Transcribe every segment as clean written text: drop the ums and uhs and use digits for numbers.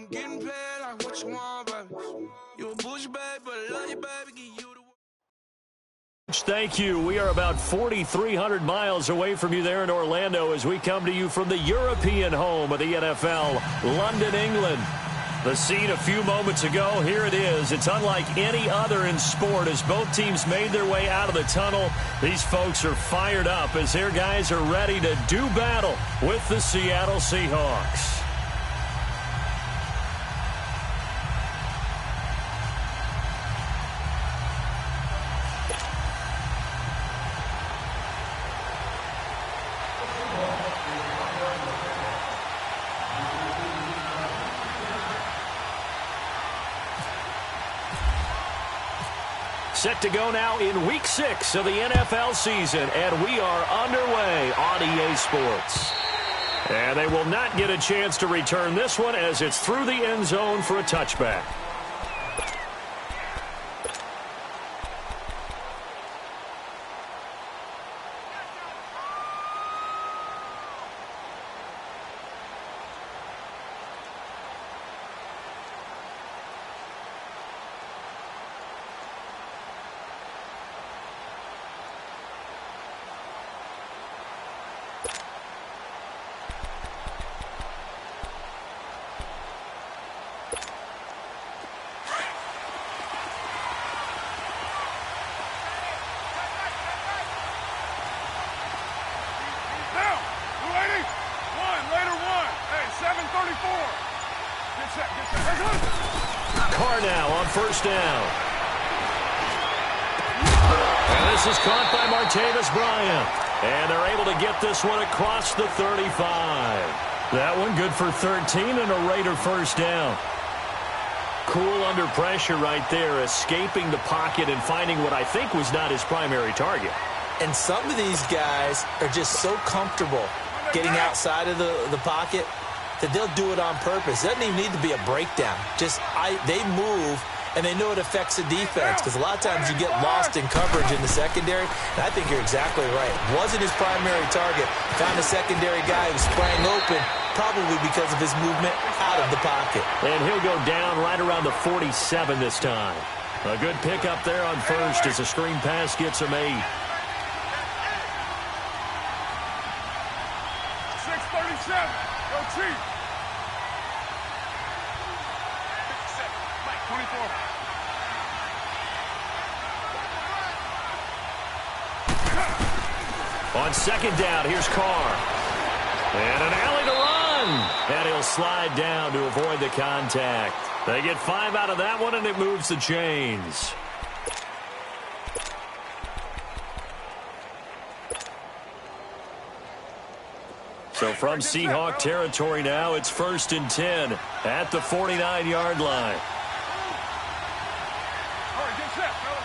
I'm getting paid like what you want, baby. You a bush, baby, but love you, baby. Give you the Thank you. We are about 4,300 miles away from you there in Orlando as we come to you from the European home of the NFL, London, England. The scene a few moments ago, here it is. It's unlike any other in sport as both teams made their way out of the tunnel. These folks are fired up as their guys are ready to do battle with the Seattle Seahawks. Set to go now in Week 6 of the NFL season, and we are underway on EA Sports. And they will not get a chance to return this one as it's through the end zone for a touchback. Carr now on first down. And this is caught by Martavis Bryant. And they're able to get this one across the 35. That one good for 13 and a Raider first down. Cool under pressure right there, escaping the pocket and finding what I think was not his primary target. And some of these guys are just so comfortable getting outside of the pocket that they'll do it on purpose. It doesn't even need to be a breakdown. They move, and they know it affects the defense because a lot of times you get lost in coverage in the secondary, and I think you're exactly right. Wasn't his primary target. Found a secondary guy who sprang open, probably because of his movement out of the pocket. And he'll go down right around the 47 this time. A good pickup there on first as a screen pass gets him 8. 6:37. Go Chief. 24. On second down, here's Carr. And an alley to run. And he'll slide down to avoid the contact. They get 5 out of that one, and it moves the chains. So from Seahawk territory now, it's 1st and 10 at the 49-yard line. All right, get set, fella.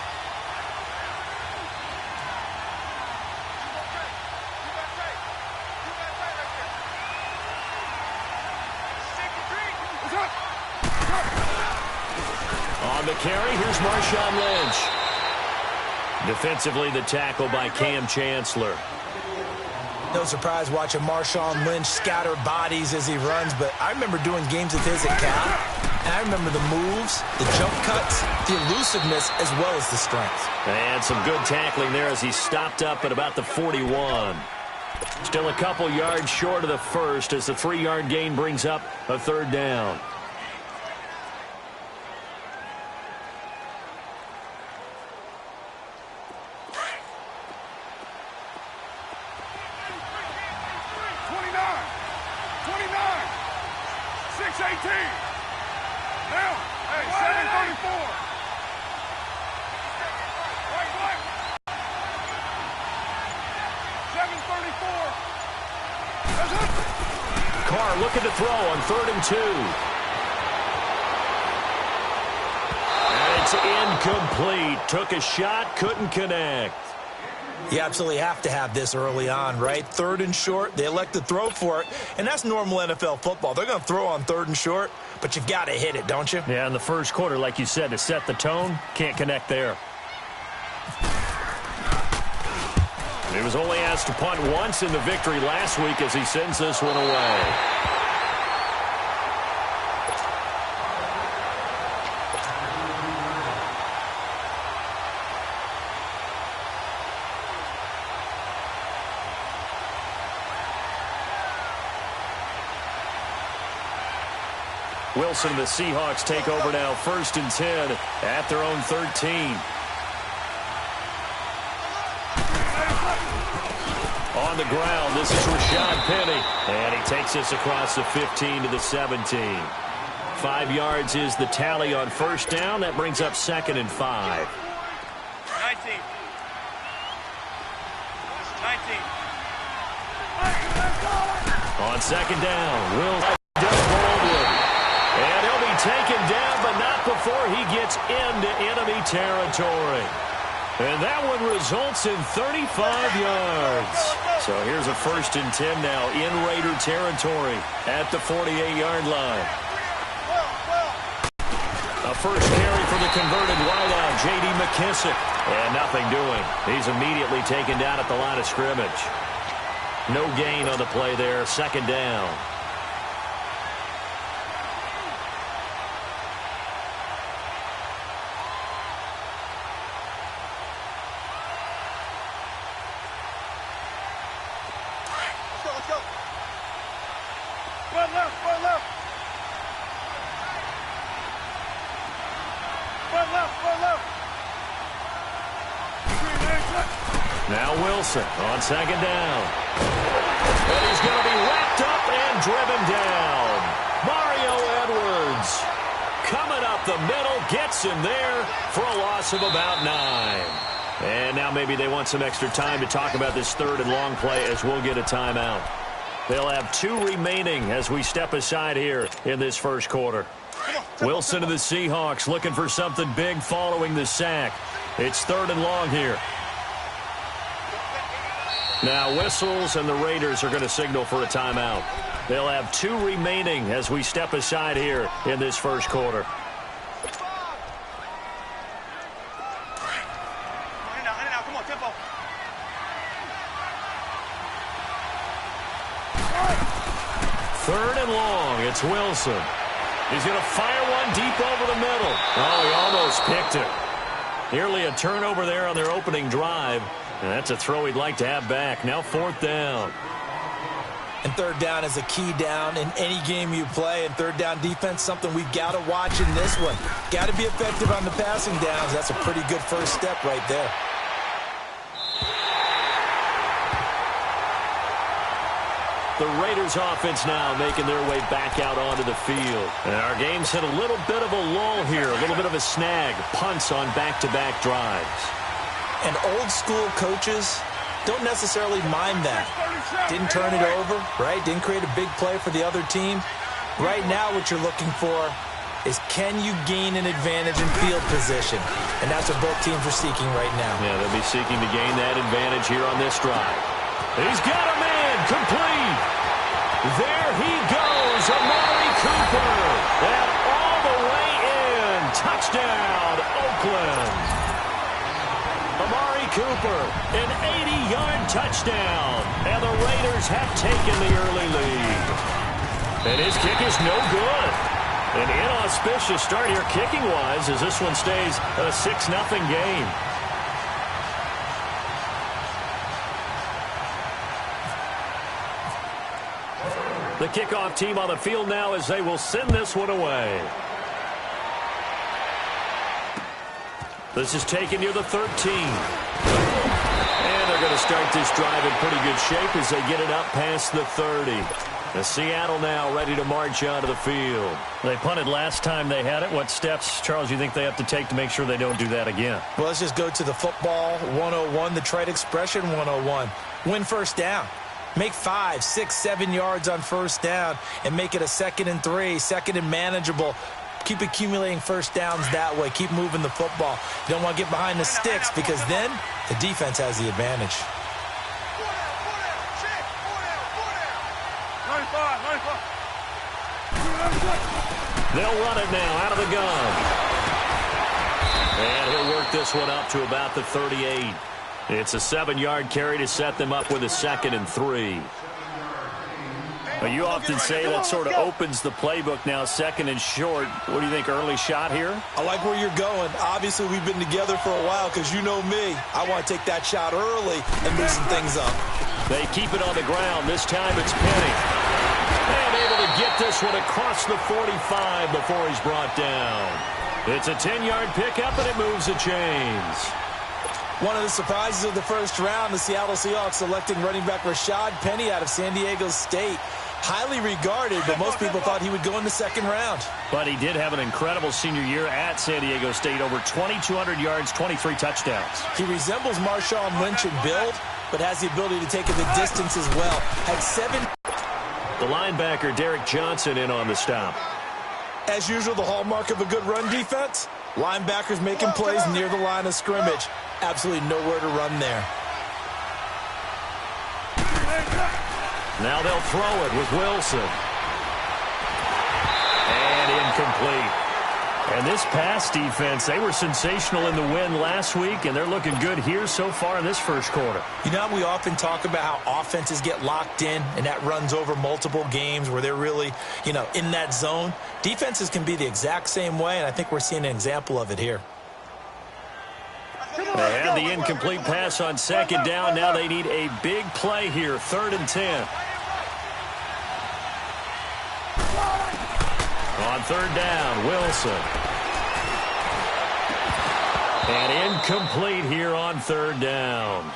On the carry, here's Marshawn Lynch. Defensively, the tackle by Cam Chancellor. No surprise watching Marshawn Lynch scatter bodies as he runs, but I remember doing games with his at Cal, and I remember the moves, the jump cuts, the elusiveness, as well as the strength. And some good tackling there as he stopped up at about the 41. Still a couple yards short of the first as the 3-yard gain brings up a 3rd down. Carr looking to throw on 3rd and 2. And it's incomplete. Took a shot, couldn't connect. You absolutely have to have this early on, right? 3rd and short, they elect to throw for it, and that's normal NFL football. They're going to throw on 3rd and short, but you got to hit it, don't you? Yeah, in the first quarter, like you said, to set the tone, can't connect there. He was only asked to punt once in the victory last week as he sends this one away. Wilson and the Seahawks take over now, 1st and 10 at their own 13. On the ground, this is Rashad Penny, and he takes us across the 15 to the 17. 5 yards is the tally on 1st down. That brings up 2nd and 5. 19. On 2nd down, Will Doug Baldwin. And he'll be taken down, but not before he gets into enemy territory. And that one results in 35 yards. So here's a 1st and 10 now in Raider territory at the 48-yard line. A first carry for the converted wideout, J.D. McKissick. And nothing doing. He's immediately taken down at the line of scrimmage. No gain on the play there, 2nd down. Let's go. Run left. Now Wilson on 2nd down. And he's going to be wrapped up and driven down. Mario Edwards coming up the middle, gets him there for a loss of about 9. And now maybe they want some extra time to talk about this 3rd and long play as we'll get a timeout. They'll have 2 remaining as we step aside here in this 1st quarter. Wilson of the Seahawks looking for something big following the sack. It's 3rd and long here. Now whistles, and the Raiders are going to signal for a timeout. They'll have 2 remaining as we step aside here in this 1st quarter. Come on, tempo. 3rd and long. It's Wilson. He's going to fire one deep over the middle. Oh, he almost picked it. Nearly a turnover there on their opening drive. And that's a throw he'd like to have back. Now 4th down. And 3rd down is a key down in any game you play. And 3rd down defense, something we've got to watch in this one. Got to be effective on the passing downs. That's a pretty good first step right there. The Raiders offense now making their way back out onto the field. And our game's hit a little bit of a lull here, a little bit of a snag. Punts on back-to-back drives. And old school coaches don't necessarily mind that. Didn't turn it over, right? Didn't create a big play for the other team. Right now what you're looking for is can you gain an advantage in field position? And that's what both teams are seeking right now. Yeah, they'll be seeking to gain that advantage here on this drive. He's got a man complete. There he goes, Amari Cooper. And all the way in. Touchdown, Oakland. Amari Cooper, an 80-yard touchdown. And the Raiders have taken the early lead. And his kick is no good. An inauspicious start here kicking-wise as this one stays a 6-0 game. The kickoff team on the field now as they will send this one away. This is taken near the 13. And they're going to start this drive in pretty good shape as they get it up past the 30. The Seattle now ready to march onto the field. They punted last time they had it. What steps, Charles, you think they have to take to make sure they don't do that again? Well, let's just go to the football 101, the trade expression 101. Win 1st down. Make 5, 6, 7 yards on 1st down and make it a 2nd and 3, 2nd and manageable. Keep accumulating 1st downs that way. Keep moving the football. You don't want to get behind the sticks because then the defense has the advantage. 95. They'll run it now out of the gun. And he'll work this one up to about the 38. It's a 7-yard carry to set them up with a 2nd and 3. But you often say that sort of opens the playbook now, 2nd and short. What do you think, early shot here? I like where you're going. Obviously, we've been together for a while because you know me. I want to take that shot early and loosen things up. They keep it on the ground. This time it's Penny. And able to get this one across the 45 before he's brought down. It's a 10-yard pickup, and it moves the chains. One of the surprises of the first round, the Seattle Seahawks selecting running back Rashad Penny out of San Diego State. Highly regarded, but most people thought he would go in the second round. But he did have an incredible senior year at San Diego State. Over 2,200 yards, 23 touchdowns. He resembles Marshawn Lynch in build, but has the ability to take it the distance as well. Had 7. The linebacker, Derek Johnson, in on the stop. As usual, the hallmark of a good run defense, linebackers making plays near the line of scrimmage. Absolutely nowhere to run there. Now they'll throw it with Wilson. And incomplete. And this pass defense, they were sensational in the win last week, and they're looking good here so far in this first quarter. You know, we often talk about how offenses get locked in, and that runs over multiple games where they're really, in that zone. Defenses can be the exact same way, and I think we're seeing an example of it here. They had the incomplete pass on second down. Now they need a big play here, 3rd and 10. On 3rd down, Wilson. And incomplete here on 3rd down.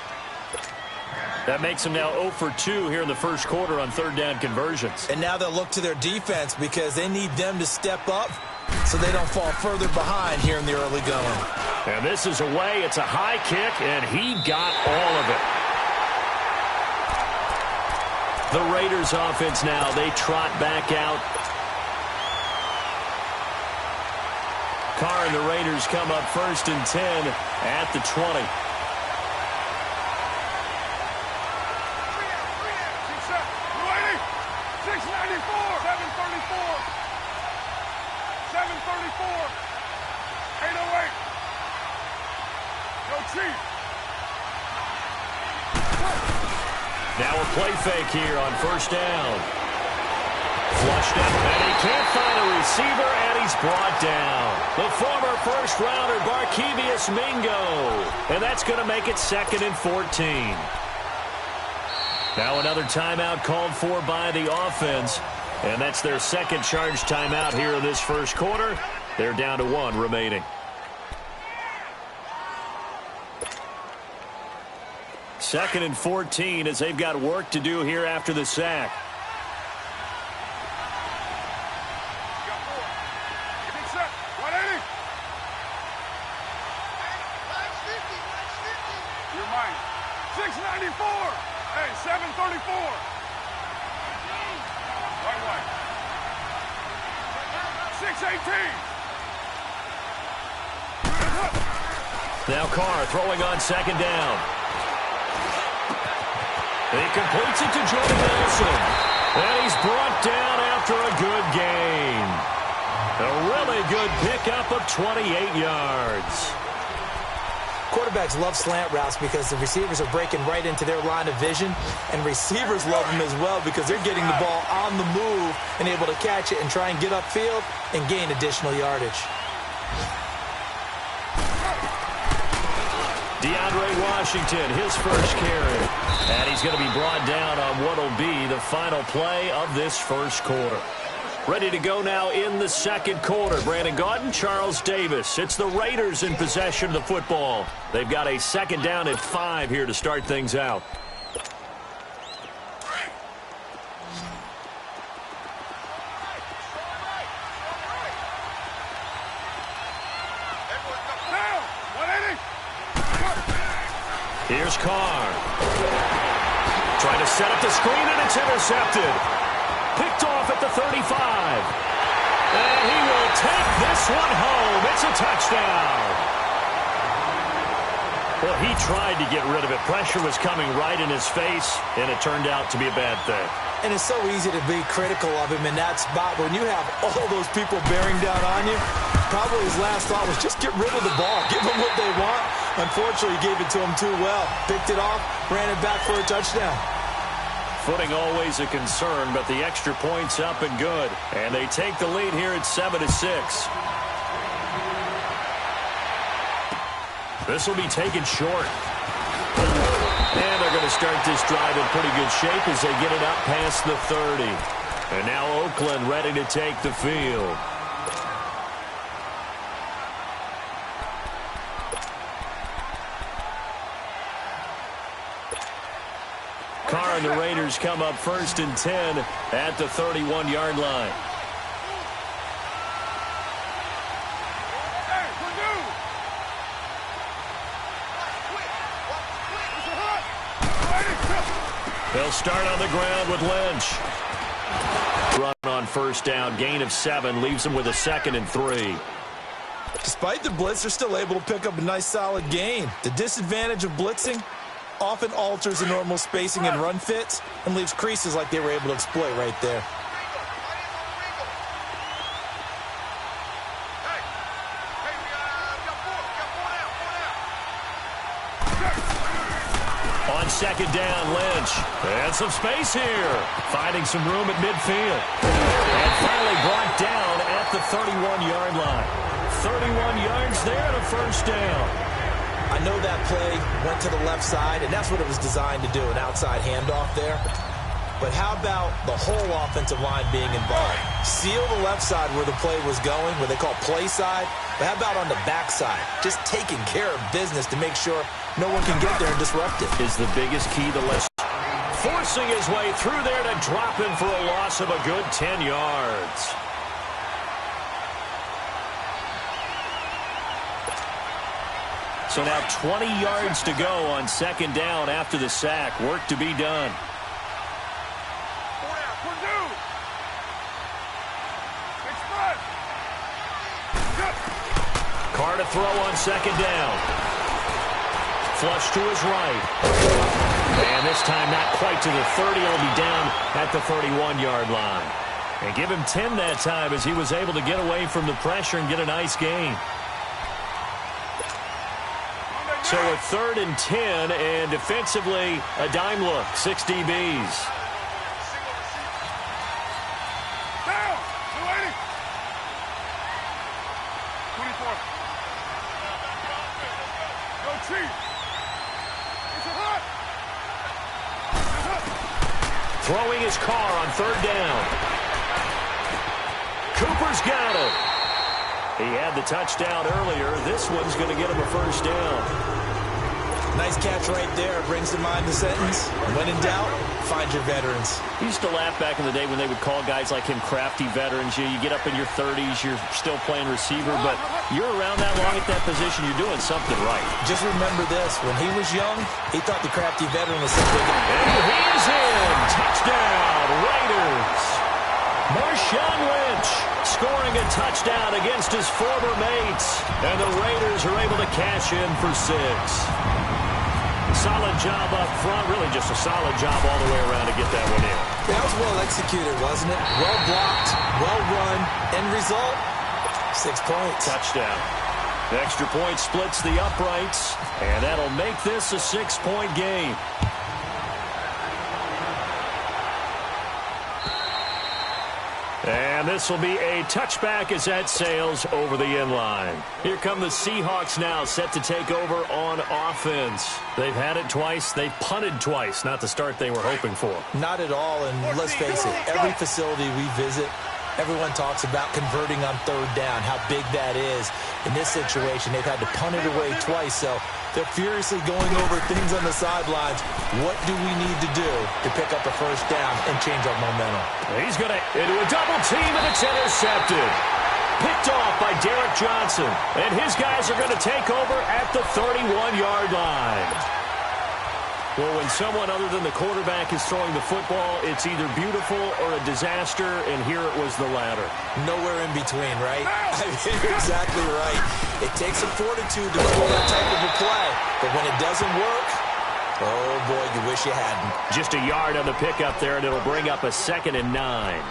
That makes them now 0 for 2 here in the first quarter on 3rd down conversions. And now they'll look to their defense because they need them to step up so they don't fall further behind here in the early going. And this is away. It's a high kick, and he got all of it. The Raiders offense now, they trot back out. Carr and the Raiders come up 1st and 10 at the 20. Now a play fake here on 1st down. Flushed out, and he can't find a receiver, and he's brought down. The former first-rounder, Barkevious Mingo. And that's going to make it 2nd and 14. Now another timeout called for by the offense. And that's their second charge timeout here in this first quarter. They're down to 1 remaining. 2nd and 14 as they've got work to do here after the sack. You're mine. 694. Hey, 734. Right. 618. Now Carr throwing on 2nd down. He completes it to Jordan Nelson. And he's brought down after a good gain. A really good pickup of 28 yards. Quarterbacks love slant routes because the receivers are breaking right into their line of vision, and receivers love them as well because they're getting the ball on the move and able to catch it and try and get upfield and gain additional yardage. DeAndre Washington, his first carry. And he's going to be brought down on what will be the final play of this first quarter. Ready to go now in the second quarter. Brandon Gaudin, Charles Davis. It's the Raiders in possession of the football. They've got a 2nd down at 5 here to start things out. Here's Carr. Trying to set up the screen, and it's intercepted. Picked off at the 35. And he will take this one home. It's a touchdown. Well, he tried to get rid of it. Pressure was coming right in his face, and it turned out to be a bad thing. And it's so easy to be critical of him in that spot. When you have all those people bearing down on you, probably his last thought was just get rid of the ball. Give them what they want. Unfortunately, he gave it to him too well. Picked it off, ran it back for a touchdown. Footing always a concern, but the extra point's up and good. And they take the lead here at 7-6. This will be taken short. And they're going to start this drive in pretty good shape as they get it up past the 30. And now Oakland ready to take the field. Carr and the Raiders come up 1st and 10 at the 31-yard line. They'll start on the ground with Lynch. Run on 1st down, gain of 7, leaves them with a 2nd and 3. Despite the blitz, they're still able to pick up a nice solid gain. The disadvantage of blitzing often alters the normal spacing and run fits and leaves creases like they were able to exploit right there. On 2nd down, Lynch. And some space here. Finding some room at midfield. And finally brought down at the 31-yard line. 31 yards there and a 1st down. I know that play went to the left side, and that's what it was designed to do, an outside handoff there. But how about the whole offensive line being involved? Seal the left side where the play was going, what they call play side. But how about on the back side? Just taking care of business to make sure no one can get there and disrupt it. Is the biggest key to less. Forcing his way through there to drop him for a loss of a good 10 yards. So now 20 yards to go on 2nd down after the sack. Work to be done. Carr to throw on 2nd down. Flush to his right. And this time not quite to the 30. He'll be down at the 31-yard line. And give him 10 that time as he was able to get away from the pressure and get a nice gain. So a 3rd and 10, and defensively, a dime look, 6 DBs. Down! 280! 24. Go Chief! It's a hot! Throwing his Carr on 3rd down. Cooper's got it. He had the touchdown earlier. This one's going to get him a 1st down. Nice catch right there. Brings to mind the sentence, when in doubt, find your veterans. He used to laugh back in the day when they would call guys like him crafty veterans. You get up in your 30s, you're still playing receiver, but you're around that long at that position, you're doing something right. Just remember this. When he was young, he thought the crafty veteran was something. And he's in. Touchdown, Raiders. Marshawn Lynch scoring a touchdown against his former mates. And the Raiders are able to cash in for 6. Solid job up front. Really just a solid job all the way around to get that one in. That was well executed, wasn't it? Well blocked, well run. End result, 6 points. Touchdown. The extra point splits the uprights, and that'll make this a 6-point game. And this will be a touchback as that sails over the end line. Here come the Seahawks now, set to take over on offense. They've had it twice. They've punted twice. Not the start they were hoping for. Not at all, and let's face it, every facility we visit, everyone talks about converting on 3rd down, how big that is. In this situation, they've had to punt it away twice, so they're furiously going over things on the sidelines. What do we need to do to pick up a 1st down and change our momentum? He's going to into a double team, and it's intercepted. Picked off by Derek Johnson, and his guys are going to take over at the 31-yard line. Well, when someone other than the quarterback is throwing the football, it's either beautiful or a disaster, and here it was the latter. Nowhere in between, right? I mean, you're exactly right. It takes some fortitude to pull that type of a play, but when it doesn't work, oh boy, you wish you hadn't. Just a yard on the pickup there, and it'll bring up a 2nd and 9.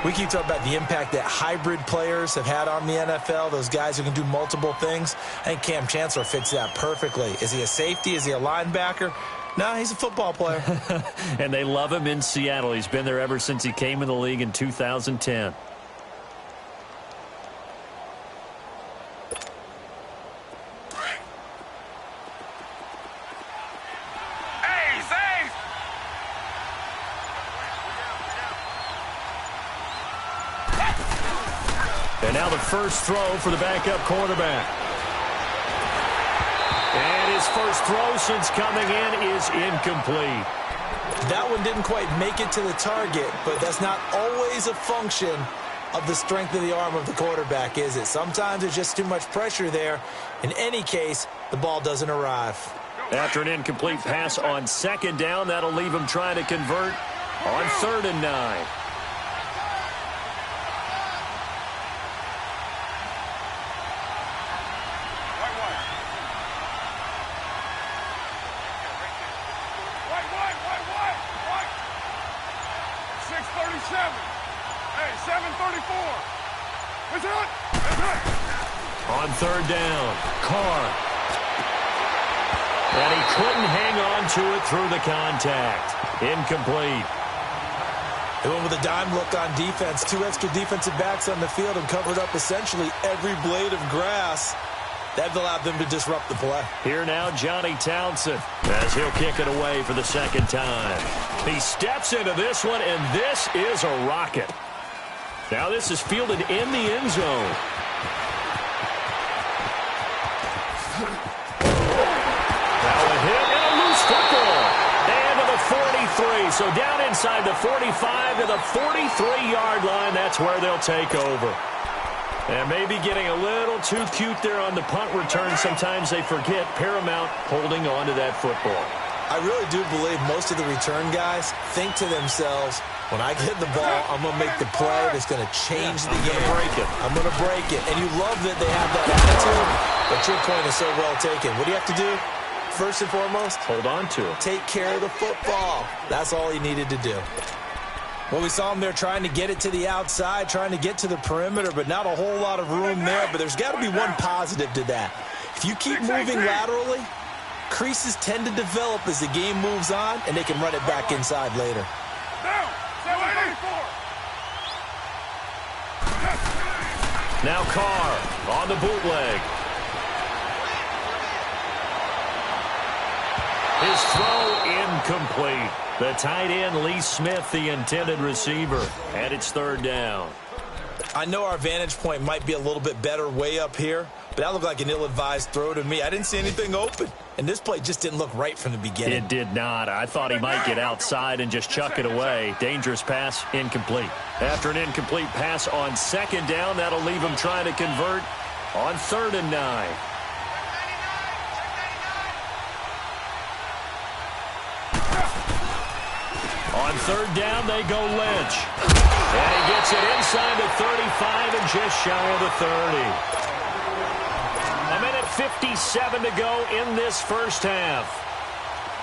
We keep talking about the impact that hybrid players have had on the NFL, those guys who can do multiple things. I think Cam Chancellor fits that perfectly. Is he a safety? Is he a linebacker? No, he's a football player. And they love him in Seattle. He's been there ever since he came in the league in 2010. And now the first throw for the backup quarterback. And his first throw since coming in is incomplete. That one didn't quite make it to the target, but that's not always a function of the strength of the arm of the quarterback, is it? Sometimes there's just too much pressure there. In any case, the ball doesn't arrive. After an incomplete pass on second down, that'll leave him trying to convert on 3rd and 9. On 3rd down, Carr. And he couldn't hang on to it through the contact. Incomplete. They went with a dime look on defense. 2 extra defensive backs on the field and covered up essentially every blade of grass. That allowed them to disrupt the play. Here now, Johnny Townsend, as he'll kick it away for the second time. He steps into this one, and this is a rocket. Now this is fielded in the end zone. Now a hit and a loose football. And to the 43. So down inside the 45 to the 43-yard line. That's where they'll take over. And maybe getting a little too cute there on the punt return. Sometimes they forget Paramount holding on to that football. I really do believe most of the return guys think to themselves, when I get the ball, I'm going to make the play that's going to change the game. I'm going to break it. And you love that they have that attitude, but your point is so well taken. What do you have to do? First and foremost, hold on to it. Take care of the football. That's all he needed to do. Well, we saw him there trying to get it to the outside, trying to get to the perimeter, but not a whole lot of room there. But there's got to be one positive to that. If you keep moving laterally, creases tend to develop as the game moves on, and they can run it back inside later. Now Carr on the bootleg. His throw incomplete. The tight end, Lee Smith, the intended receiver. And it's 3rd down. I know our vantage point might be a little bit better way up here, but that looked like an ill-advised throw to me. I didn't see anything open, and this play just didn't look right from the beginning. It did not. I thought he might get outside and just chuck it away. Dangerous pass, incomplete. After an incomplete pass on 2nd down, that'll leave him trying to convert on 3rd and 9. On 3rd down, they go Lynch. And he gets it inside the 35 and just shy of the 30. A minute 57 to go in this first half.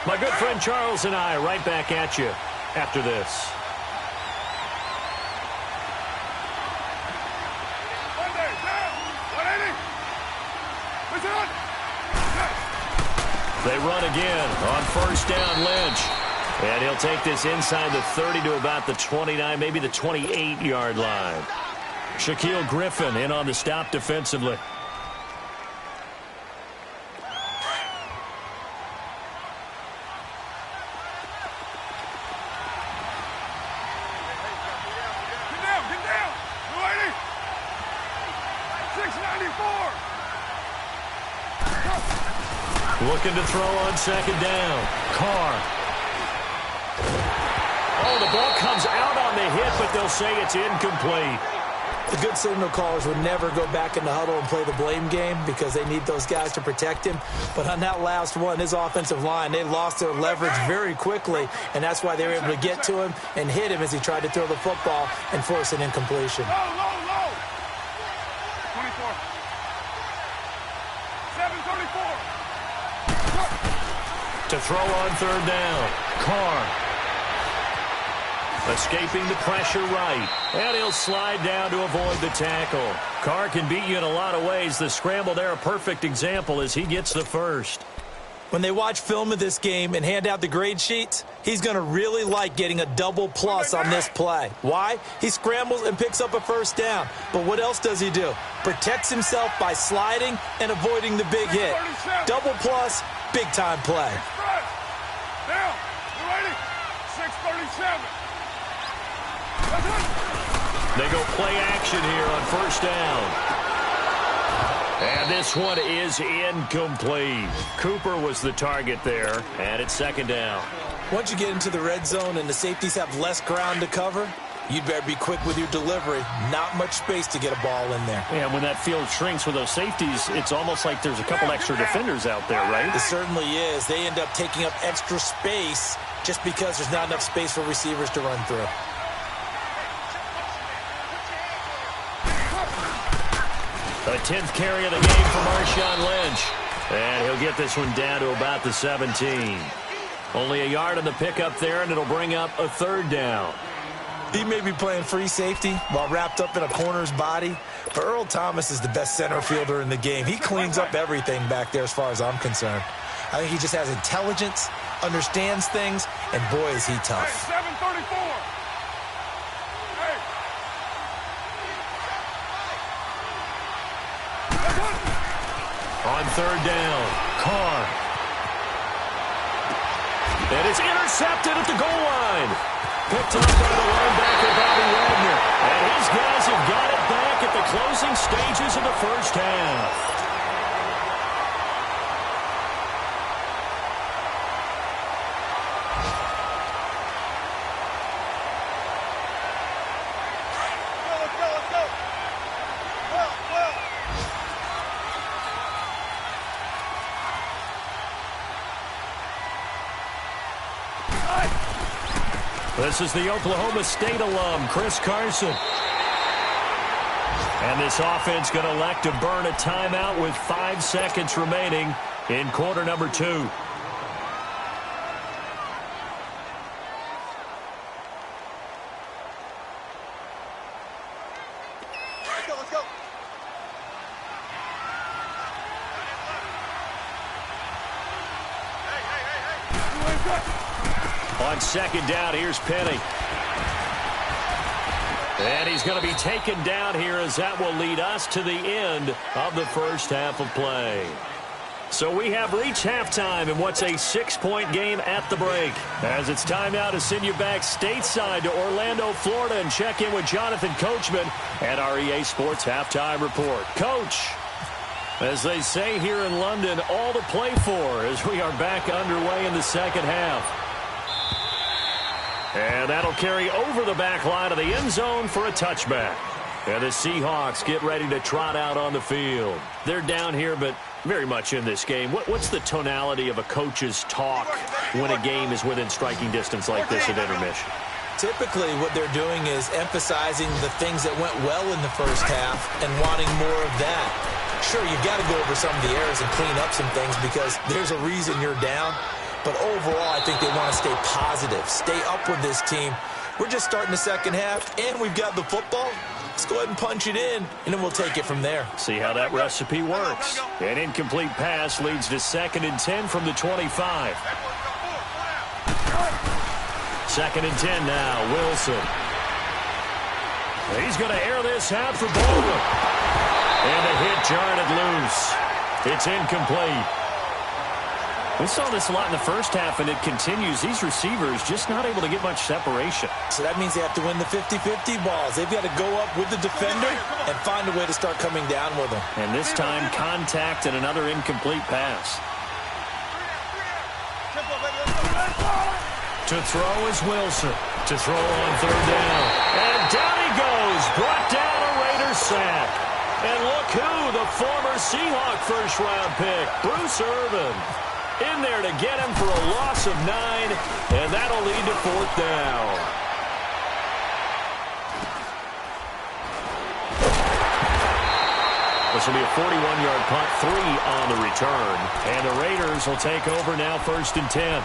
My good friend Charles and I right back at you after this. They run again on 1st down, Lynch. And he'll take this inside the 30 to about the 29, maybe the 28-yard line. Shaquille Griffin in on the stop defensively. Get down. 694. Looking to throw on 2nd down. Carr. Oh, the ball comes out on the hit, but they'll say it's incomplete. The good signal callers would never go back in the huddle and play the blame game because they need those guys to protect him. But on that last one, his offensive line, they lost their leverage very quickly, and that's why they were able to get to him and hit him as he tried to throw the football and force an incompletion. Low. 24. 734. To throw on 3rd down. Carr. Escaping the pressure right. And he'll slide down to avoid the tackle. Carr can beat you in a lot of ways. The scramble there, a perfect example as he gets the first. When they watch film of this game and hand out the grade sheets, he's going to really like getting a double plus on this play. Why? He scrambles and picks up a 1st down. But what else does he do? Protects himself by sliding and avoiding the big hit. Double plus, big-time play. Now, you ready? 637. They go play action here on first down. And this one is incomplete. Cooper was the target there, and it's second down. Once you get into the red zone and the safeties have less ground to cover, you'd better be quick with your delivery. Not much space to get a ball in there. And when that field shrinks with those safeties, it's almost like there's a couple extra defenders out there, right? It certainly is. They end up taking up extra space just because there's not enough space for receivers to run through. The 10th carry of the game for Marshawn Lynch. And he'll get this one down to about the 17. Only a yard on the pickup there, and it'll bring up a third down. He may be playing free safety while wrapped up in a corner's body, but Earl Thomas is the best center fielder in the game. He cleans up everything back there as far as I'm concerned. I think he just has intelligence, understands things, and boy, is he tough. Hey, 734. Hey. On third down, Carr. And it's intercepted at the goal line. Picked up by the linebacker, Bobby Wagner. And his guys have got it back at the closing stages of the first half. This is the Oklahoma State alum, Chris Carson. And this offense going to elect to burn a timeout with 5 seconds remaining in quarter number 2. Let's go. On second down, here's Penny. And he's going to be taken down here as that will lead us to the end of the first half of play. So we have reached halftime in what's a 6-point game at the break. As it's time now to send you back stateside to Orlando, Florida, and check in with Jonathan Coachman at our EA Sports Halftime Report. Coach, as they say here in London, all to play for as we are back underway in the second half. And that'll carry over the back line of the end zone for a touchback. And the Seahawks get ready to trot out on the field. They're down here, but very much in this game. What's the tonality of a coach's talk when a game is within striking distance like this at intermission? Typically, what they're doing is emphasizing the things that went well in the first half and wanting more of that. Sure, you've got to go over some of the errors and clean up some things because there's a reason you're down. But overall, I think they want to stay positive, stay up with this team. We're just starting the second half, and we've got the football. Let's go ahead and punch it in, and then we'll take it from there. See how that recipe works. An incomplete pass leads to 2nd and 10 from the 25. 2nd and 10 now, Wilson. He's going to air this out for Baldwin. And the hit jarred it loose. It's incomplete. We saw this a lot in the first half, and it continues. These receivers just not able to get much separation. So that means they have to win the 50-50 balls. They've got to go up with the defender and find a way to start coming down with them. And this time, contact and another incomplete pass. To throw is Wilson. To throw on third down. And down he goes. Brought down a Raiders sack. And look who, the former Seahawk first-round pick, Bruce Irvin. In there to get him for a loss of 9, and that'll lead to 4th down. This will be a 41-yard punt, 3 on the return, and the Raiders will take over now 1st and 10.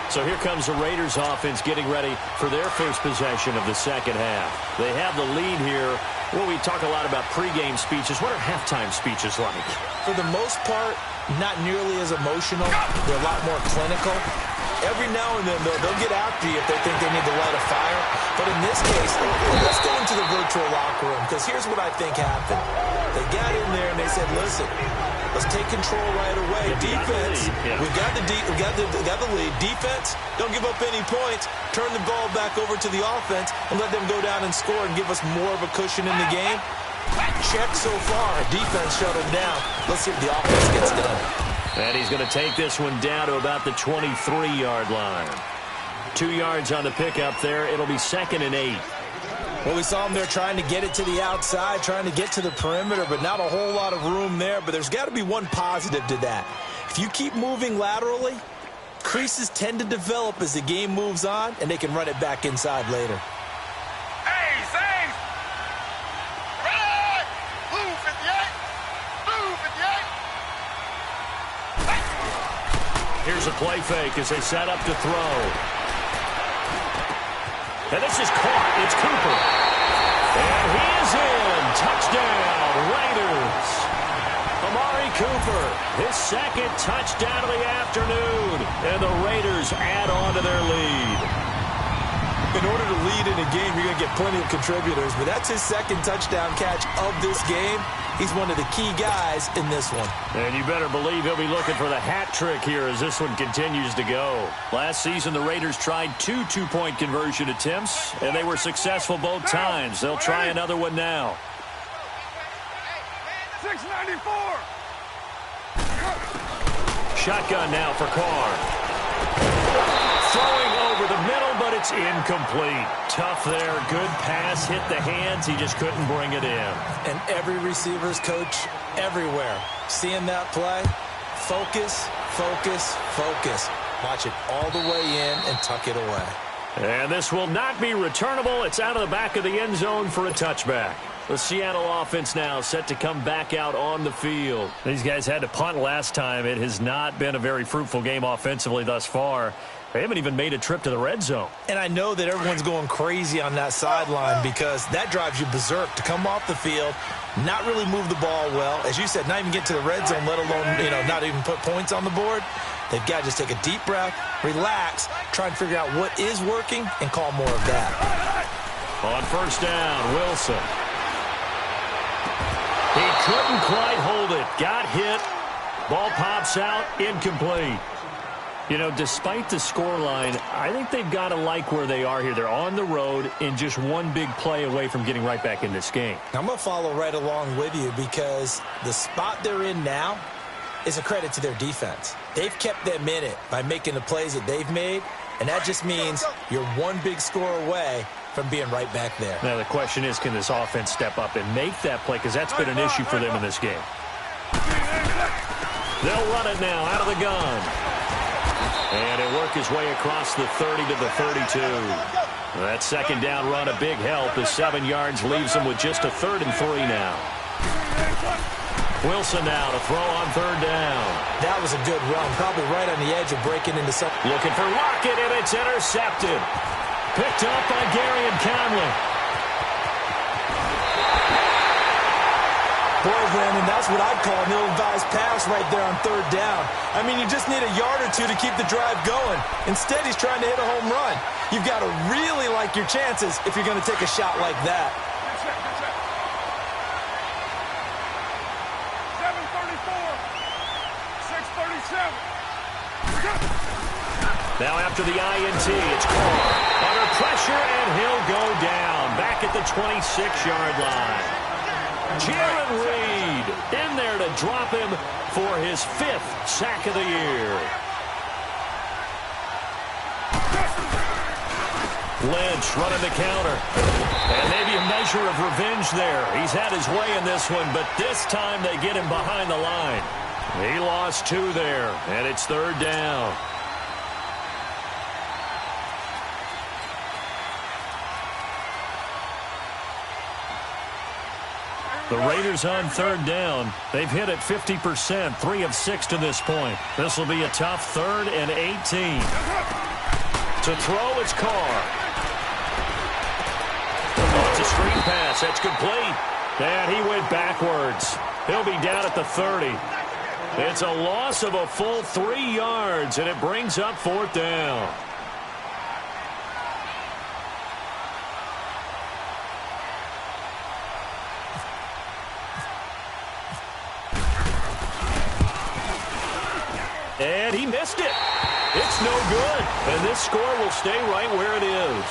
So here comes the Raiders offense getting ready for their first possession of the second half. They have the lead here. Well, we talk a lot about pregame speeches. What are halftime speeches like? For the most part, not nearly as emotional. They're a lot more clinical. Every now and then, they'll get after you if they think they need to light a fire. But in this case, let's go into the virtual locker room, because here's what I think happened. They got in there and they said, listen, Let's take control right away. Defense, we got the lead. Defense, don't give up any points. Turn the ball back over to the offense and let them go down and score and give us more of a cushion in the game. Check so far. Defense shut him down. Let's see if the offense gets done. And he's going to take this one down to about the 23-yard line. 2 yards on the pickup there. It'll be 2nd and 8. Well, we saw him there trying to get it to the outside, trying to get to the perimeter, but not a whole lot of room there. But there's got to be one positive to that. If you keep moving laterally, creases tend to develop as the game moves on, and they can run it back inside later. Here's a play fake as they set up to throw. And this is caught. It's Cooper. And he is in. Touchdown, Raiders. Amari Cooper, his 2nd touchdown of the afternoon. And the Raiders add on to their lead. In order to lead in a game, you're going to get plenty of contributors, but that's his 2nd touchdown catch of this game. He's one of the key guys in this one. And you better believe he'll be looking for the hat trick here as this one continues to go. Last season, the Raiders tried 2 two-point conversion attempts, and they were successful both times. They'll try another one now. 694. Shotgun now for Carr. Throwing over the middle, but it's incomplete. Tough there. Good pass. Hit the hands. He just couldn't bring it in. And every receiver's coach everywhere, seeing that play, focus, focus, focus. Watch it all the way in and tuck it away. And this will not be returnable. It's out of the back of the end zone for a touchback. The Seattle offense now set to come back out on the field. These guys had to punt last time. It has not been a very fruitful game offensively thus far. They haven't even made a trip to the red zone. And I know that everyone's going crazy on that sideline because that drives you berserk to come off the field, not really move the ball well. As you said, not even get to the red zone, let alone, not even put points on the board. They've got to just take a deep breath, relax, try and figure out what is working, and call more of that. On 1st down, Wilson. He couldn't quite hold it. Got hit. Ball pops out. Incomplete. Despite the scoreline, I think they've got to like where they are here. They're on the road and just one big play away from getting right back in this game. I'm going to follow right along with you because the spot they're in now is a credit to their defense. They've kept them in it by making the plays that they've made, and that just means you're one big score away from being right back there. Now, the question is, can this offense step up and make that play? Because that's been an issue for them in this game. They'll run it now out of the gun. And he'll work his way across the 30 to the 32. That 2nd down run, a big help as 7 yards leaves him with just a 3rd and 3 now. Wilson now to throw on 3rd down. That was a good run, probably right on the edge of breaking into something. Looking for Lockett, and it's intercepted. Picked up by Garyon Conley. Boy, Brandon, that's what I'd call an ill-advised pass right there on 3rd down. I mean, you just need a yard or two to keep the drive going. Instead, he's trying to hit a home run. You've got to really like your chances if you're going to take a shot like that. 734, 637. Now after the INT, it's Carr. Under pressure, and he'll go down. Back at the 26-yard line. Jarran Reed in there to drop him for his 5th sack of the year. Lynch running the counter. And maybe a measure of revenge there. He's had his way in this one, but this time they get him behind the line. He lost 2 there, and it's 3rd down. The Raiders on 3rd down. They've hit it 50%, 3 of 6 to this point. This will be a tough 3rd and 18. To throw, it's Carr. Oh, it's a screen pass. That's complete. And he went backwards. He'll be down at the 30. It's a loss of a full 3 yards, and it brings up 4th down. And he missed it. It's no good. And this score will stay right where it is.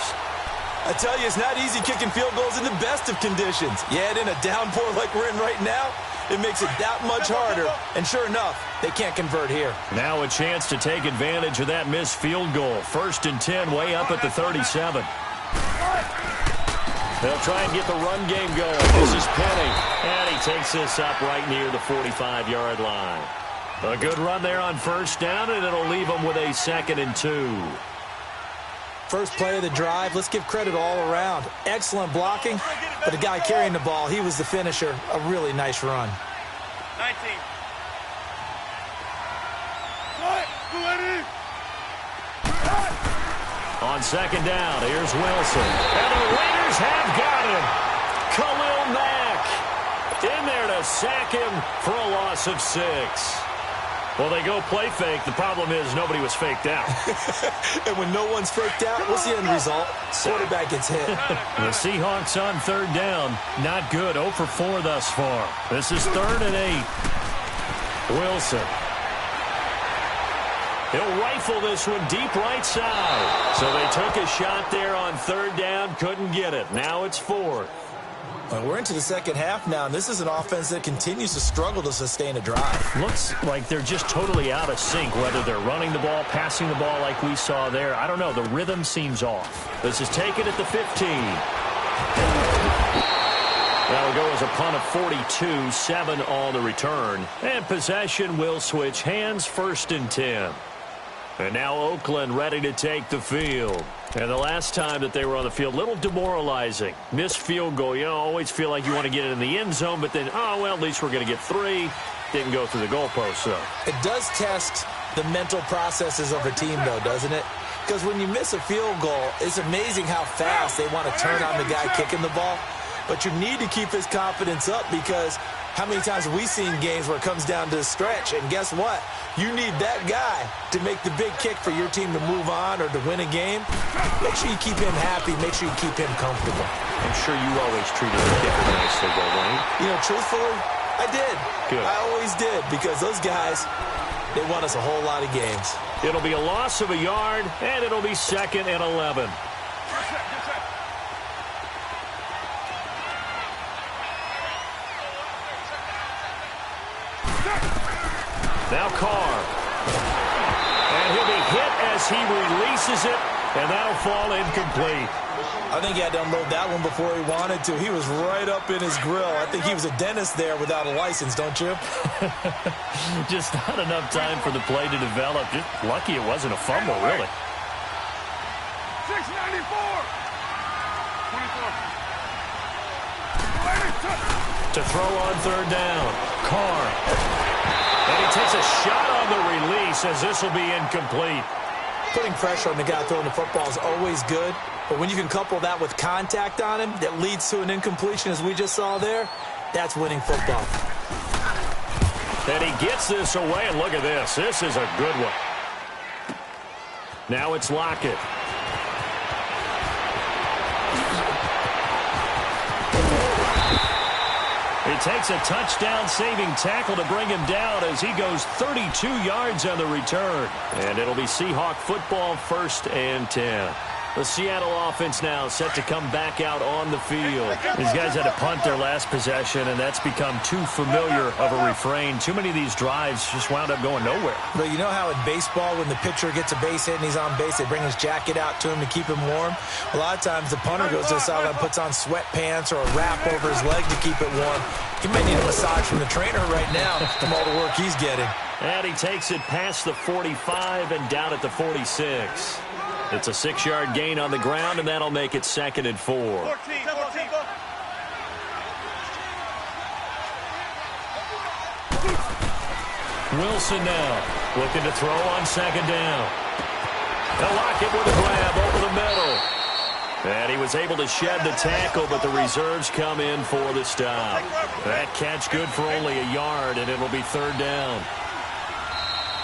I tell you, it's not easy kicking field goals in the best of conditions. You add in a downpour like we're in right now, it makes it that much harder. And sure enough, they can't convert here. Now a chance to take advantage of that missed field goal. 1st and 10, way up at the 37. They'll try and get the run game going. This is Penny. And he takes this up right near the 45-yard line. A good run there on 1st down, and it'll leave them with a 2nd and 2. First play of the drive, let's give credit all around. Excellent blocking, but the guy carrying the ball, he was the finisher. A really nice run. 19. On 2nd down, here's Wilson. And the Raiders have got him. Khalil Mack in there to sack him for a loss of 6. Well, they go play fake. The problem is nobody was faked out. And when no one's faked out, what's the end result? Quarterback gets hit. The Seahawks on 3rd down. Not good. 0 for 4 thus far. This is 3rd and 8. Wilson. He'll rifle this one deep right side. So they took a shot there on 3rd down. Couldn't get it. Now it's 4th. Well, we're into the second half now, and this is an offense that continues to struggle to sustain a drive. Looks like they're just totally out of sync, whether they're running the ball, passing the ball like we saw there. I don't know. The rhythm seems off. This is taken at the 15. That'll go as a punt of 42, 7 on the return. And possession will switch hands, 1st and 10. And now Oakland ready to take the field. And the last time that they were on the field, a little demoralizing. Missed field goal. You know, always feel like you want to get it in the end zone, but then, oh, well, at least we're going to get 3. Didn't go through the goalpost, though. It does test the mental processes of a team, though, doesn't it? Because when you miss a field goal, it's amazing how fast they want to turn on the guy kicking the ball. But you need to keep his confidence up, because how many times have we seen games where it comes down to the stretch? And guess what? You need that guy to make the big kick for your team to move on or to win a game. Make sure you keep him happy. Make sure you keep him comfortable. I'm sure you always treated the kicker nicely, though, right? You know, truthfully, I did. Good. I always did, because those guys, they won us a whole lot of games. It'll be a loss of a yard, and it'll be 2nd and 11. Now Carr. And he'll be hit as he releases it, and that'll fall incomplete. I think he had to unload that one before he wanted to. He was right up in his grill. I think he was a dentist there without a license, don't you? Just not enough time for the play to develop. Just lucky it wasn't a fumble, really. 694. 24. To throw on 3rd down. Carr. And he takes a shot on the release as this will be incomplete. Putting pressure on the guy throwing the football is always good, but when you can couple that with contact on him that leads to an incompletion, as we just saw there, that's winning football. And he gets this away, and look at this. This is a good one. Now it's Lockett. He takes a touchdown-saving tackle to bring him down as he goes 32 yards on the return. And it'll be Seahawk football, 1st and 10. The Seattle offense now set to come back out on the field. These guys had to punt their last possession, and that's become too familiar of a refrain. Too many of these drives just wound up going nowhere. But you know how in baseball, when the pitcher gets a base hit and he's on base, they bring his jacket out to him to keep him warm? A lot of times the punter goes to the sideline, puts on sweatpants or a wrap over his leg to keep it warm. He might need a massage from the trainer right now from all the work he's getting. And he takes it past the 45 and down at the 46. It's a 6-yard gain on the ground, and that'll make it 2nd and 4. 14. Wilson now looking to throw on 2nd down. They'll lock it with a grab over the middle. And he was able to shed the tackle, but the reserves come in for the stop. That catch good for only a yard, and it'll be 3rd down.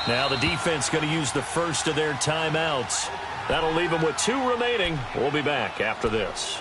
Now the defense going to use the first of their timeouts. That'll leave them with 2 remaining. We'll be back after this.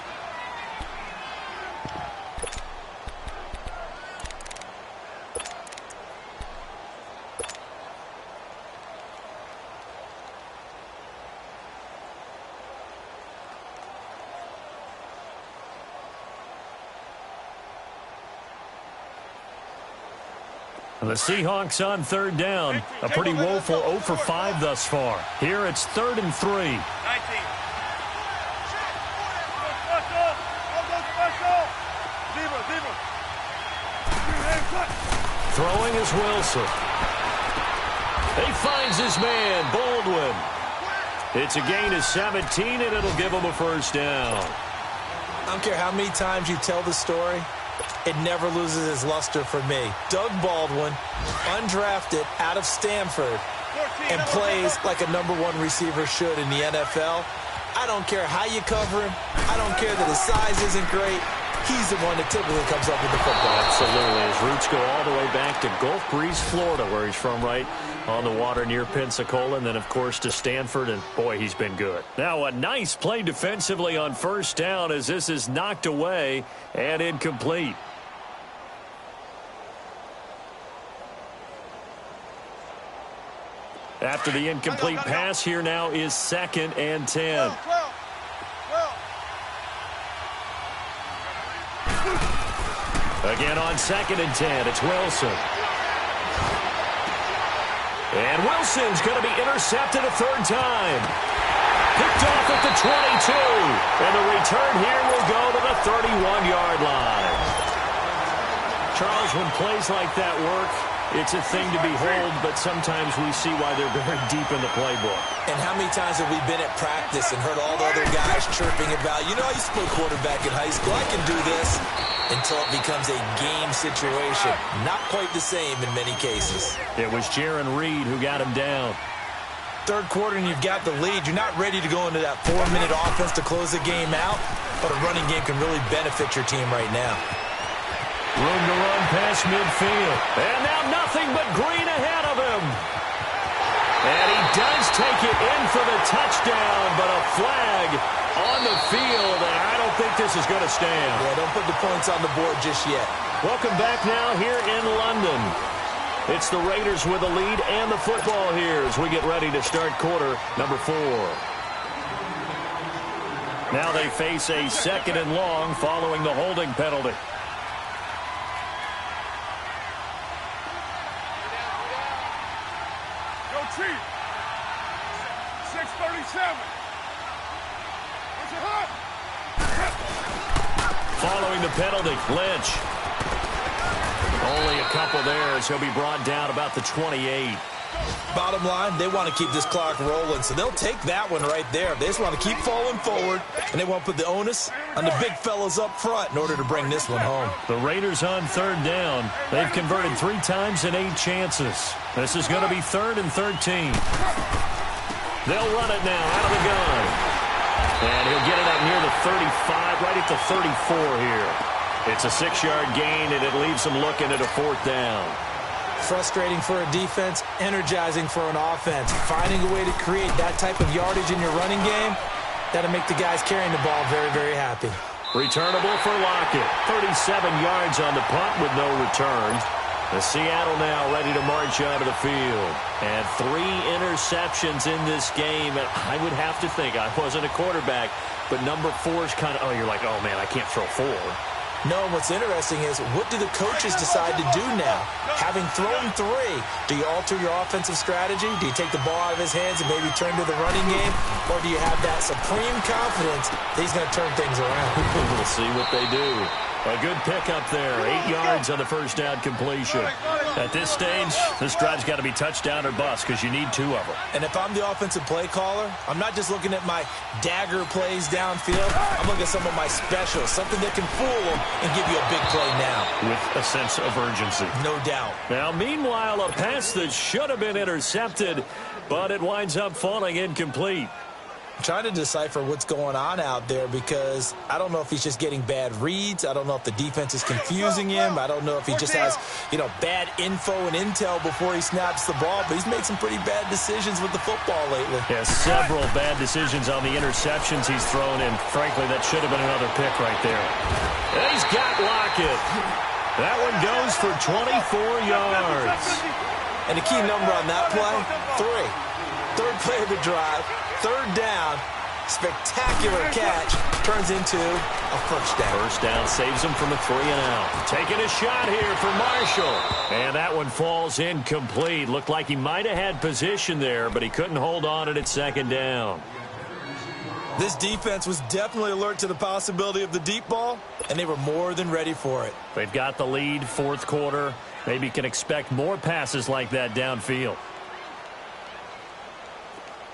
The Seahawks on third down. A pretty woeful 0 for 5 thus far. Here it's 3rd and 3. 19. Throwing is Wilson. He finds his man, Baldwin. It's a gain of 17, and it'll give him a first down. I don't care how many times you tell the story, it never loses its luster for me. Doug Baldwin, undrafted out of Stanford, and plays like a #1 receiver should in the NFL. I don't care how you cover him. I don't care that his size isn't great. He's the one that typically comes up with the football. Absolutely. His roots go all the way back to Gulf Breeze, Florida, where he's from, right on the water near Pensacola, and then, of course, to Stanford, and, boy, he's been good. Now, a nice play defensively on first down as this is knocked away and incomplete. After the incomplete pass, here now is 2nd and 10. Again on 2nd and 10, it's Wilson. And Wilson's going to be intercepted a 3rd time. Picked off at the 22. And the return here will go to the 31-yard line. Charles, when plays like that work, it's a thing to behold, but sometimes we see why they're very deep in the playbook. And how many times have we been at practice and heard all the other guys chirping about, you know, I used to play quarterback in high school, I can do this, until it becomes a game situation. Not quite the same in many cases. It was Jaron Reed who got him down. 3rd quarter and you've got the lead. You're not ready to go into that 4-minute offense to close the game out, but a running game can really benefit your team right now. Room to run past midfield. And now nothing but green ahead of him. And he does take it in for the touchdown, but a flag on the field, and I don't think this is going to stand. Yeah, don't put the points on the board just yet. Welcome back now here in London. It's the Raiders with the lead and the football here as we get ready to start quarter number 4. Now they face a 2nd and long following the holding penalty. Go Chief. 637. Following the penalty, Lynch. Only a couple there as he'll be brought down about the 28. Bottom line, they want to keep this clock rolling, so they'll take that one right there. They just want to keep falling forward, and they want to put the onus on the big fellas up front in order to bring this one home. The Raiders on 3rd down. They've converted 3 times in 8 chances. This is going to be 3rd and 13. They'll run it now out of the gun. And he'll get it up near the 35, right at the 34 here. It's a 6-yard gain, and it leaves them looking at a 4th down. Frustrating for a defense, energizing for an offense. Finding a way to create that type of yardage in your running game, that'll make the guys carrying the ball very, very happy. Returnable for Lockett. 37 yards on the punt with no return. The Seattle now ready to march out of the field. And 3 interceptions in this game. And I would have to think, I wasn't a quarterback, but number 4 is kind of, oh, you're like, oh, man, I can't throw 4. No, what's interesting is, what do the coaches decide to do now? Having thrown 3, do you alter your offensive strategy? Do you take the ball out of his hands and maybe turn to the running game? Or do you have that supreme confidence that he's going to turn things around? We'll see what they do. A good pickup there. 8 yards on the first down completion. At this stage, this drive's got to be touchdown or bust because you need 2 of them. And if I'm the offensive play caller, I'm not just looking at my dagger plays downfield. I'm looking at some of my specials, something that can fool them and give you a big play now. With a sense of urgency. No doubt. Now, meanwhile, a pass that should have been intercepted, but it winds up falling incomplete. I'm trying to decipher what's going on out there because I don't know if he's just getting bad reads. I don't know if the defense is confusing him. I don't know if he just has, bad info and intel before he snaps the ball, but he's made some pretty bad decisions with the football lately. Yeah, several bad decisions on the interceptions he's thrown, and frankly, that should have been another pick right there. And he's got Lockett. That one goes for 24 yards. And the key number on that play, 3. 3rd play of the drive, 3rd down, Spectacular catch turns into a first down. First down saves him from a 3-and-out. Taking a shot here for Marshall. And that one falls incomplete. Looked like he might have had position there, but he couldn't hold on at second down. This defense was definitely alert to the possibility of the deep ball, and they were more than ready for it. They've got the lead, fourth quarter. Maybe can expect more passes like that downfield.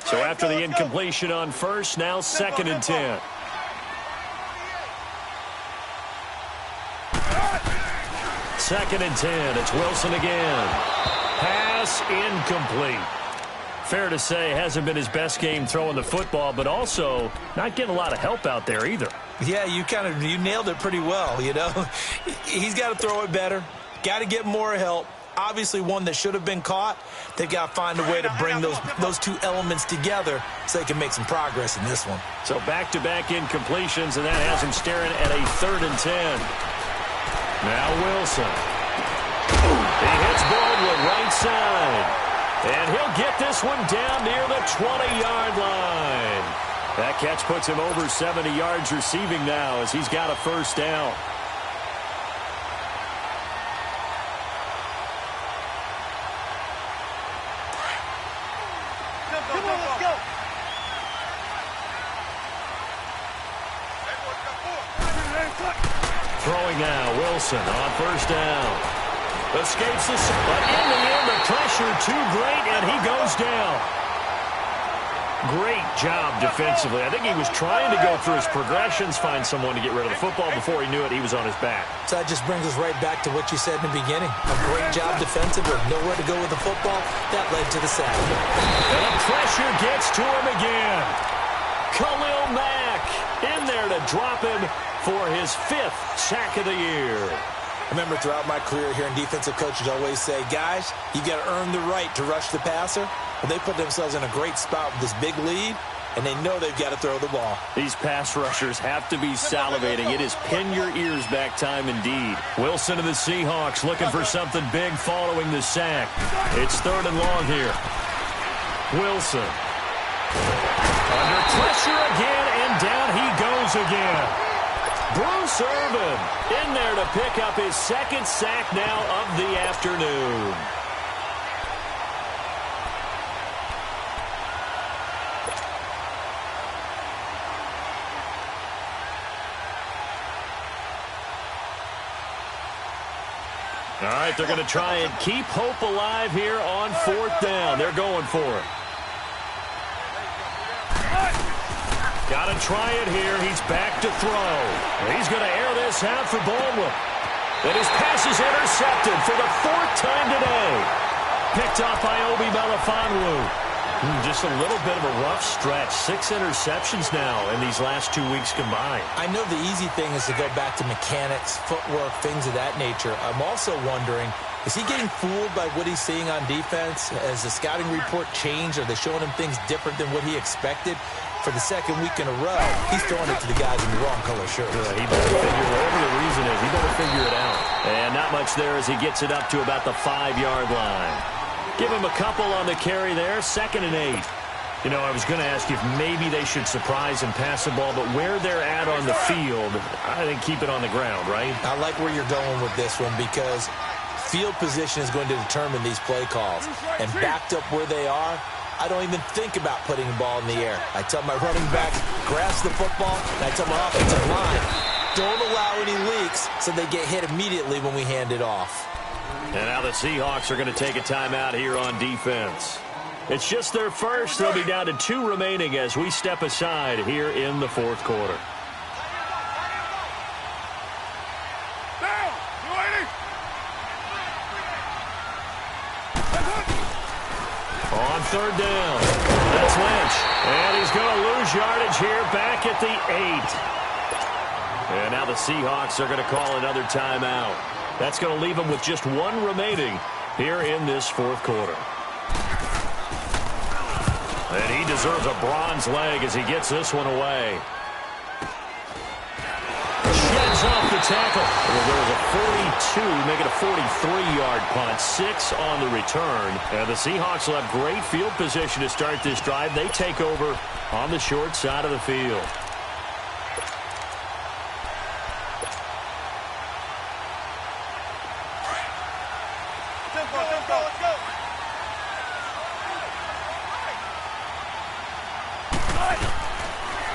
So after the incompletion on first, now 2nd and 10. Second and 10. It's Wilson again. Pass incomplete. Fair to say, hasn't been his best game throwing the football, but also not getting a lot of help out there either. Yeah, you nailed it pretty well, you know. He's got to throw it better. Got to get more help. Obviously one that should have been caught. They've got to find a way to bring those two elements together so they can make some progress in this one. So back-to-back incompletions, and that has him staring at a 3rd and 10. Now Wilson. He hits Baldwin right side. And he'll get this one down near the 20-yard line. That catch puts him over 70 yards receiving now as he's got a first down. Throwing now, Wilson on first down. Escapes this, but in the end, the pressure too great, and he goes down. Great job defensively. I think he was trying to go through his progressions, find someone to get rid of the football. Before he knew it, he was on his back. So that just brings us right back to what you said in the beginning. A great job defensively. Nowhere to go with the football. That led to the sack. And the pressure gets to him again. Khalil Mack in there to drop him for his 5th sack of the year. I remember throughout my career here in defensive coaches always say, guys, you got to earn the right to rush the passer. Well, they put themselves in a great spot with this big lead, and they know they've got to throw the ball. These pass rushers have to be salivating. It is pin your ears back time indeed. Wilson and the Seahawks looking for something big following the sack. It's 3rd and long here. Wilson. Under pressure again, and down he goes again. Bruce Irvin in there to pick up his 2nd sack now of the afternoon. All right, they're going to try and keep hope alive here on 4th down. They're going for it. Got to try it here. He's back to throw. He's going to air this out for Baldwin. And his pass is intercepted for the 4th time today. Picked off by Obi Melifonwu. Just a little bit of a rough stretch. 6 interceptions now in these last 2 weeks combined. I know the easy thing is to go back to mechanics, footwork, things of that nature. I'm also wondering, is he getting fooled by what he's seeing on defense? Has the scouting report changed? Are they showing him things different than what he expected? For the 2nd week in a row, he's throwing it to the guys in the wrong color shirts. Yeah, he better figure whatever the reason is. He better figure it out. And not much there as he gets it up to about the 5-yard line. Give him a couple on the carry there. 2nd and 8. You know, I was going to ask you if maybe they should surprise and pass the ball, but where they're at on the field, I think keep it on the ground, right? I like where you're going with this one because field position is going to determine these play calls. And backed up where they are, I don't even think about putting the ball in the air. I tell my running backs, grasp the football, and I tell my offensive line, don't allow any leaks so they get hit immediately when we hand it off. And now the Seahawks are going to take a timeout here on defense. It's just their first. They'll be down to 2 remaining as we step aside here in the 4th quarter. Down! You ready? On 3rd down, that's Lynch. And he's going to lose yardage here back at the 8. And now the Seahawks are going to call another timeout. That's going to leave them with just 1 remaining here in this 4th quarter. And he deserves a bronze leg as he gets this one away. Sheds off the tackle. There was a 42, make it a 43-yard punt, 6 on the return. And the Seahawks will have great field position to start this drive. They take over on the short side of the field. Let's go.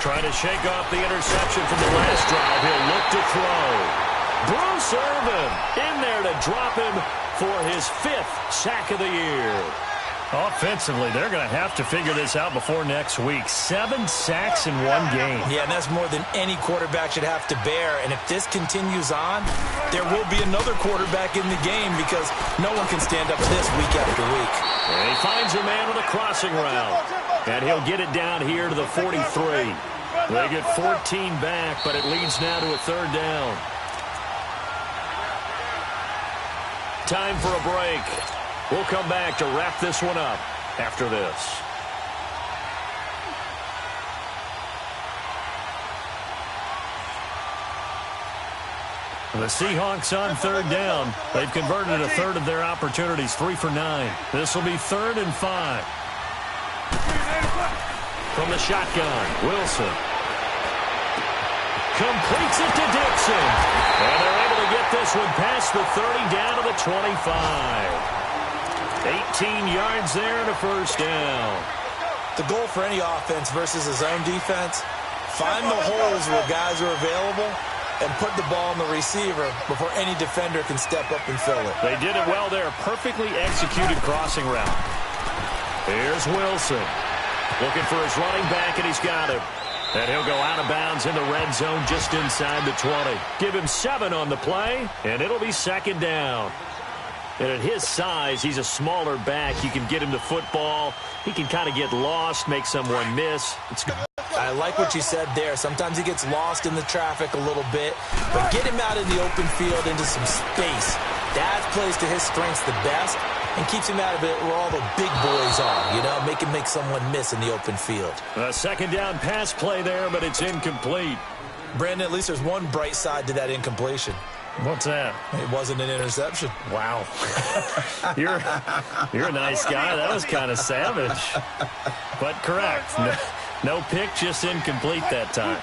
Trying to shake off the interception from the last drive. He'll look to throw. Bruce Irvin in there to drop him for his 5th sack of the year. Offensively, they're going to have to figure this out before next week. 7 sacks in one game. Yeah, and that's more than any quarterback should have to bear. And if this continues on, there will be another quarterback in the game because no one can stand up to this week after week. And he finds a man with a crossing route. And he'll get it down here to the 43. They get 14 back, but it leads now to a 3rd down. Time for a break. We'll come back to wrap this one up after this. The Seahawks on 3rd down. They've converted a 1/3 of their opportunities, 3 for 9. This will be 3rd and 5. From the shotgun, Wilson completes it to Dixon. And they're able to get this one past the 30 down to the 25. 18 yards there and a 1st down. The goal for any offense versus a zone defense, find the holes where guys are available and put the ball on the receiver before any defender can step up and fill it. They did it well there. Perfectly executed crossing route. Here's Wilson. Looking for his running back, and he's got him. And he'll go out of bounds in the red zone just inside the 20. Give him 7 on the play, and it'll be 2nd down. And at his size, he's a smaller back. You can get him the football. He can kind of get lost, make someone miss. I like what you said there. Sometimes he gets lost in the traffic a little bit, but get him out in the open field into some space. That plays to his strengths the best and keeps him out of it where all the big boys are, you know, make him make someone miss in the open field. A 2nd down pass play there, but it's incomplete. Brandon, at least there's one bright side to that incompletion. What's that? It wasn't an interception. Wow. You're a nice guy. That was kind of savage. But correct. No pick, just incomplete that time.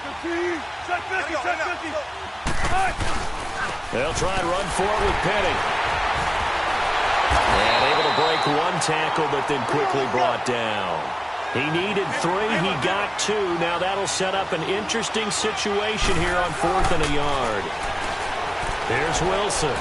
They'll try and run for it with Penny. And able to break 1 tackle, but then quickly brought down. He needed 3. He got 2. Now that'll set up an interesting situation here on 4th and a yard. Here's Wilson.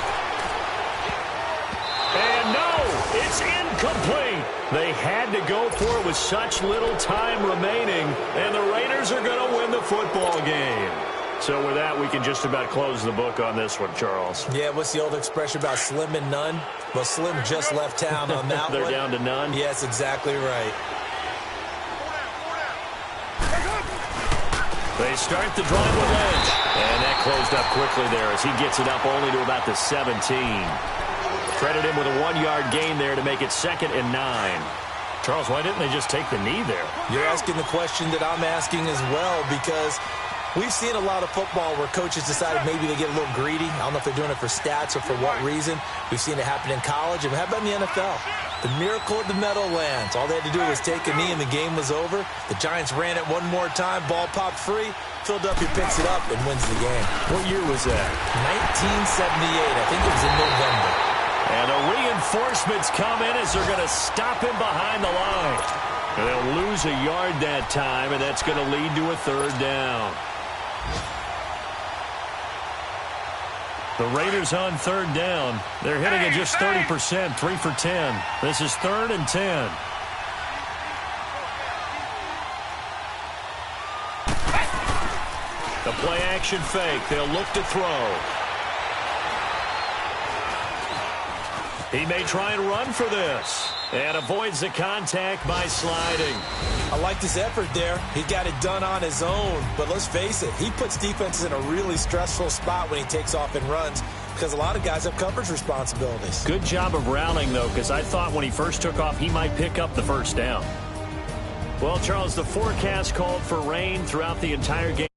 And no, it's incomplete. They had to go for it with such little time remaining, and the Raiders are going to win the football game. So with that, we can just about close the book on this one, Charles. Yeah, what's the old expression about slim and none? Well, Slim just left town on that They're one. down to none? Yes, exactly right. They start the drive with Lynch. And that closed up quickly there as he gets it up only to about the 17. Credit him with a 1-yard gain there to make it 2nd and 9. Charles, why didn't they just take the knee there? You're asking the question that I'm asking as well, because we've seen a lot of football where coaches decided maybe they get a little greedy. I don't know if they're doing it for stats or for what reason. We've seen it happen in college. And how about in the NFL? The miracle of the Meadowlands. All they had to do was take a knee and the game was over. The Giants ran it one more time. Ball popped free. Philadelphia picks it up and wins the game. What year was that? 1978. I think it was in November. And the reinforcements come in as they're going to stop him behind the line. And they'll lose a yard that time, and that's going to lead to a 3rd down. The Raiders on 3rd down. They're hitting at just 30%, 3 for 10. This is 3rd and 10. The play-action fake. They'll look to throw. He may try and run for this. And avoids the contact by sliding. I like this effort there. He got it done on his own. But let's face it, he puts defenses in a really stressful spot when he takes off and runs because a lot of guys have coverage responsibilities. Good job of rallying, though, because I thought when he first took off, he might pick up the 1st down. Well, Charles, the forecast called for rain throughout the entire game.